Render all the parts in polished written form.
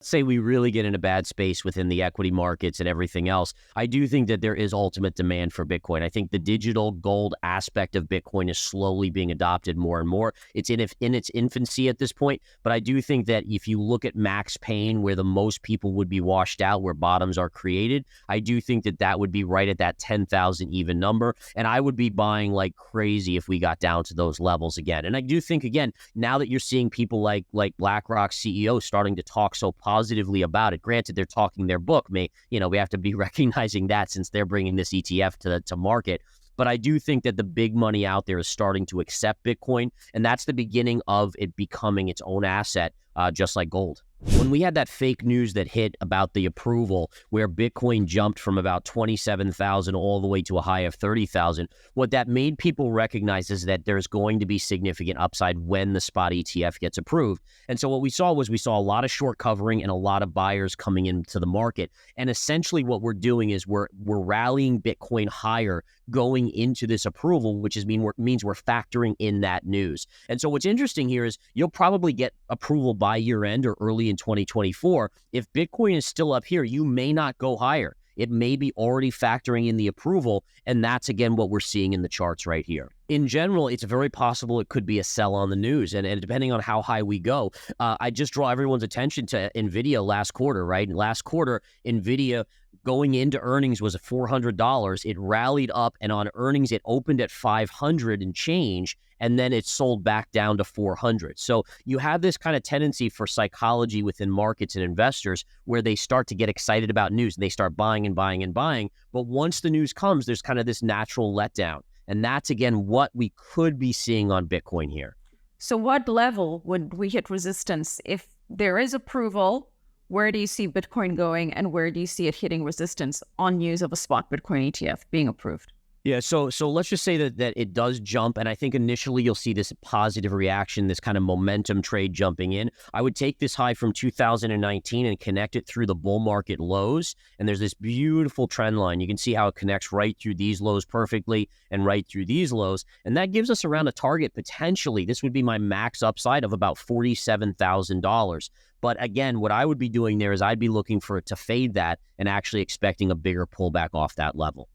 say we really get in a bad space within the equity markets and everything else, I do think that there is ultimate demand for Bitcoin. I think the digital gold aspect of Bitcoin is slowly being adopted more and more. It's in its infancy at this point, but I do think that if you look at max pain, where the most people would be washed out, where bottoms are created, I do think that that would be right at that 10,000 even number. And I would be buying like crazy if we got down to those levels again. And I do think, again, now that you're seeing people like BlackRock CEO starting to talk so positively about it, granted, they're talking their book. We have to be recognizing that since they're bringing this ETF to market. But I do think that the big money out there is starting to accept Bitcoin, and that's the beginning of it becoming its own asset, just like gold. When we had that fake news that hit about the approval where Bitcoin jumped from about 27,000 all the way to a high of 30,000, what that made people recognize is that there's going to be significant upside when the spot ETF gets approved. And so what we saw a lot of short covering and a lot of buyers coming into the market. And essentially what we're doing is we're rallying Bitcoin higher going into this approval, which means we're factoring in that news. And so what's interesting here is you'll probably get approval by year end or early in 2024. If Bitcoin is still up here, you may not go higher. It may be already factoring in the approval, and that's, again, what we're seeing in the charts right here. In general, it's very possible it could be a sell on the news, and depending on how high we go, I just draw everyone's attention to NVIDIA last quarter, right? Last quarter, NVIDIA going into earnings was at $400. It rallied up, and on earnings, it opened at 500 and change, and then it sold back down to 400. So you have this kind of tendency for psychology within markets and investors where they start to get excited about news and they start buying and buying and buying. But once the news comes, there's kind of this natural letdown. And that's, again, what we could be seeing on Bitcoin here. So what level would we hit resistance? If there is approval, where do you see Bitcoin going, and where do you see it hitting resistance on news of a spot Bitcoin ETF being approved? Yeah, so let's just say that it does jump, and I think initially you'll see this positive reaction, this kind of momentum trade jumping in. I would take this high from 2019 and connect it through the bull market lows, and there's this beautiful trend line. You can see how it connects right through these lows perfectly and right through these lows, and that gives us around a target potentially. This would be my max upside of about $47,000. But again, what I would be doing there is I'd be looking for it to fade that and actually expecting a bigger pullback off that level.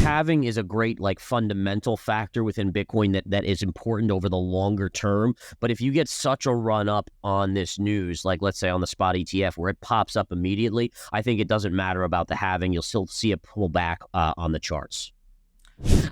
Halving is a great fundamental factor within Bitcoin that is important over the longer term. But if you get such a run up on this news, like let's say on the spot ETF where it pops up immediately, I think it doesn't matter about the halving. You'll still see a pullback on the charts.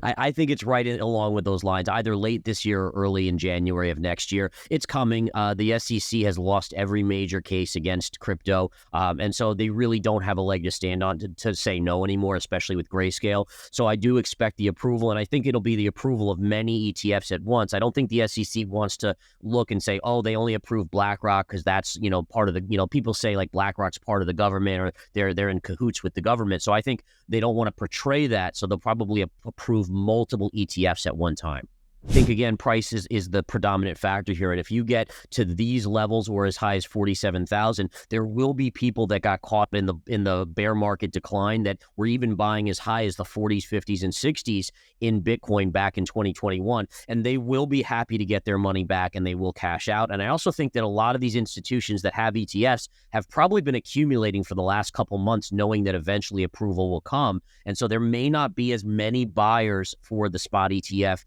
I think it's right along with those lines, either late this year or early in January of next year. It's coming. The SEC has lost every major case against crypto, and so they really don't have a leg to stand on to say no anymore, especially with Grayscale. So I do expect the approval, and I think it'll be the approval of many ETFs at once. I don't think the SEC wants to look and say, oh, they only approve BlackRock because that's, part of the, people say like BlackRock's part of the government or they're in cahoots with the government. So I think they don't want to portray that, so they'll probably approve multiple ETFs at one time. I think, again, price is the predominant factor here. And if you get to these levels or as high as 47,000, there will be people that got caught in the bear market decline that were even buying as high as the 40s, 50s, and 60s in Bitcoin back in 2021. And they will be happy to get their money back and they will cash out. And I also think that a lot of these institutions that have ETFs have probably been accumulating for the last couple months, knowing that eventually approval will come. And so there may not be as many buyers for the spot ETF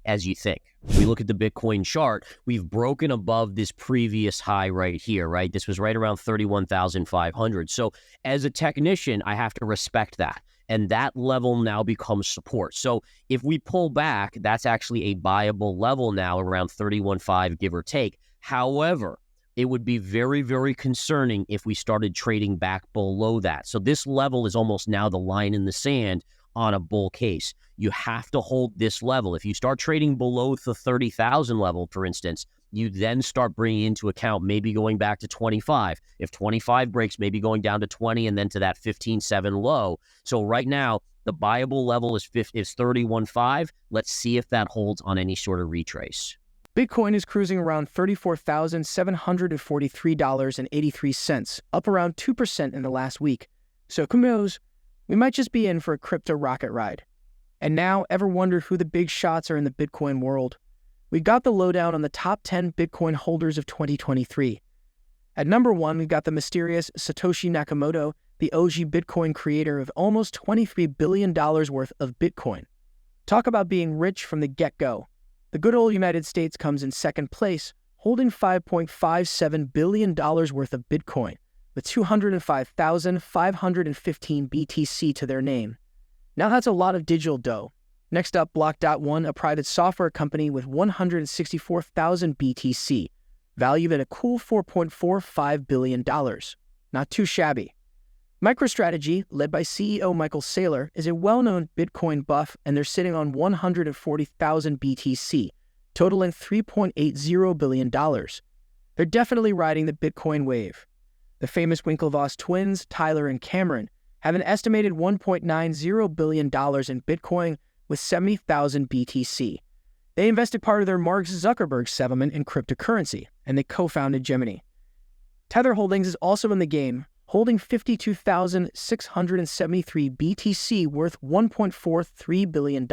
as you think. If we look at the Bitcoin chart, we've broken above this previous high right here, right? This was right around 31,500. So as a technician, I have to respect that. And that level now becomes support. So if we pull back, that's actually a buyable level now around 31.5, give or take. However, it would be very, very concerning if we started trading back below that. So this level is almost now the line in the sand on a bull case. You have to hold this level. If you start trading below the 30,000 level, for instance, you then start bringing into account maybe going back to 25. If 25 breaks, maybe going down to 20 and then to that 15.7 low. So right now, the buyable level is 31.5. Let's see if that holds on any sort of retrace. Bitcoin is cruising around $34,743.83, up around 2% in the last week. So who knows, we might just be in for a crypto rocket ride. And now, ever wondered who the big shots are in the Bitcoin world? We got the lowdown on the top 10 Bitcoin holders of 2023. At number 1, we've got the mysterious Satoshi Nakamoto, the OG Bitcoin creator of almost $23 billion worth of Bitcoin. Talk about being rich from the get-go. The good old United States comes in second place, holding $5.57 billion worth of Bitcoin, with 205,515 BTC to their name. Now that's a lot of digital dough. Next up, Block.one, a private software company with 164,000 BTC, valued at a cool $4.45 billion. Not too shabby. MicroStrategy, led by CEO Michael Saylor, is a well-known Bitcoin buff, and they're sitting on 140,000 BTC, totaling $3.80 billion. They're definitely riding the Bitcoin wave. The famous Winklevoss twins, Tyler and Cameron, have an estimated $1.90 billion in Bitcoin with 70,000 BTC. They invested part of their Mark Zuckerberg settlement in cryptocurrency, and they co-founded Gemini. Tether Holdings is also in the game, holding 52,673 BTC worth $1.43 billion.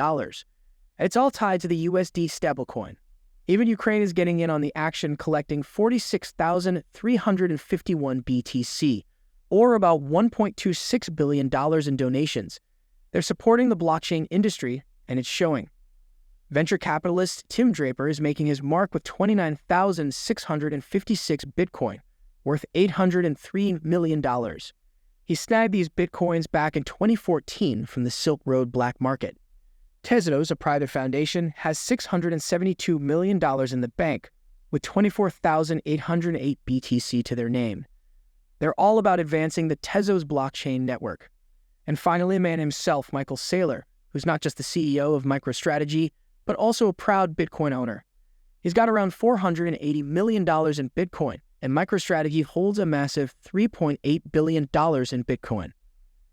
It's all tied to the USD stablecoin. Even Ukraine is getting in on the action, collecting 46,351 BTC, or about $1.26 billion in donations. They're supporting the blockchain industry, and it's showing. Venture capitalist Tim Draper is making his mark with 29,656 Bitcoin, worth $803 million. He snagged these Bitcoins back in 2014 from the Silk Road black market. Tezos, a private foundation, has $672 million in the bank, with 24,808 BTC to their name. They're all about advancing the Tezos blockchain network. And finally, a man himself, Michael Saylor, who's not just the CEO of MicroStrategy, but also a proud Bitcoin owner. He's got around $480 million in Bitcoin, and MicroStrategy holds a massive $3.8 billion in Bitcoin.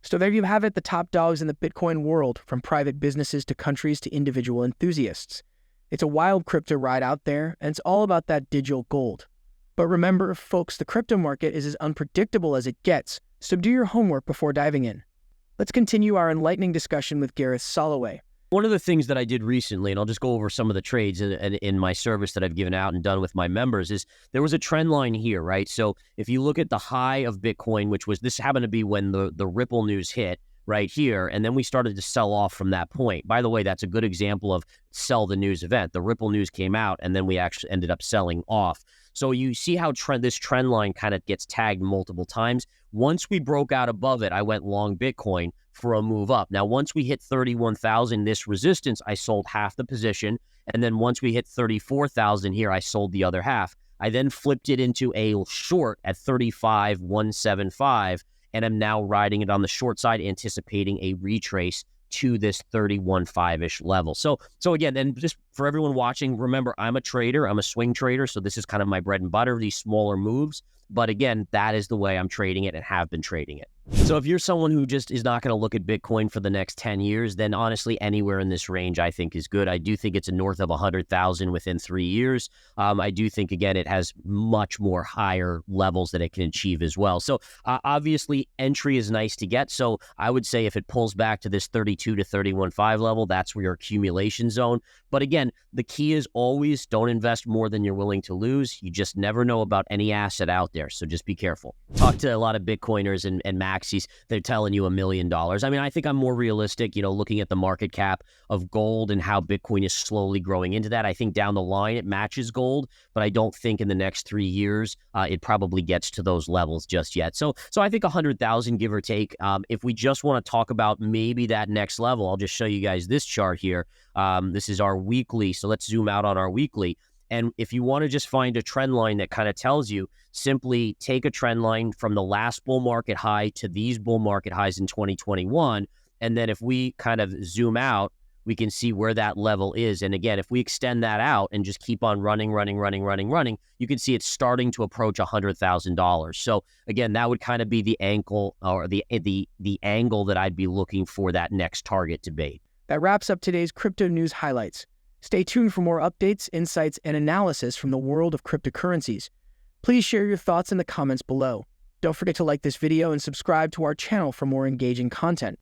So there you have it, the top dogs in the Bitcoin world, from private businesses to countries to individual enthusiasts. It's a wild crypto ride out there, and it's all about that digital gold. But remember, folks, the crypto market is as unpredictable as it gets, so do your homework before diving in. Let's continue our enlightening discussion with Gareth Soloway. One of the things that I did recently, and I'll just go over some of the trades in my service that I've given out and done with my members, is there was a trend line here, right? So if you look at the high of Bitcoin, which was, this happened to be when the Ripple news hit right here, and then we started to sell off from that point. By the way, that's a good example of sell the news event. The Ripple news came out, and then we actually ended up selling off. So you see how this trend line kind of gets tagged multiple times. Once we broke out above it, I went long Bitcoin for a move up. Now, once we hit 31,000, this resistance, I sold half the position. And then once we hit 34,000 here, I sold the other half. I then flipped it into a short at 35,175, and I'm now riding it on the short side, anticipating a retrace to this 31.5-ish level. So again, and just for everyone watching, remember, I'm a trader, I'm a swing trader, so this is kind of my bread and butter, these smaller moves. But again, that is the way I'm trading it and have been trading it. So if you're someone who just is not going to look at Bitcoin for the next 10 years, then honestly, anywhere in this range I think is good. I do think it's north of 100,000 within 3 years. I do think, again, it has much more higher levels that it can achieve as well. So obviously, entry is nice to get. So I would say if it pulls back to this 32 to 31.5 level, that's where your accumulation zone. But again, the key is always don't invest more than you're willing to lose. You just never know about any asset out there. So just be careful. Talk to a lot of Bitcoiners and maxis. They're telling you $1 million. I mean, I think I'm more realistic, looking at the market cap of gold and how Bitcoin is slowly growing into that. I think down the line it matches gold, but I don't think in the next 3 years it probably gets to those levels just yet. So I think 100,000, give or take. If we just want to talk about maybe that next level, I'll just show you guys this chart here. This is our weekly. So let's zoom out on our weekly. And if you want to just find a trend line that kind of tells you, simply take a trend line from the last bull market high to these bull market highs in 2021. And then if we kind of zoom out, we can see where that level is. And again, if we extend that out and just keep on running, you can see it's starting to approach $100,000. So again, that would kind of be the ankle or the angle that I'd be looking for that next target to be. That wraps up today's crypto news highlights. Stay tuned for more updates, insights, and analysis from the world of cryptocurrencies. Please share your thoughts in the comments below. Don't forget to like this video and subscribe to our channel for more engaging content.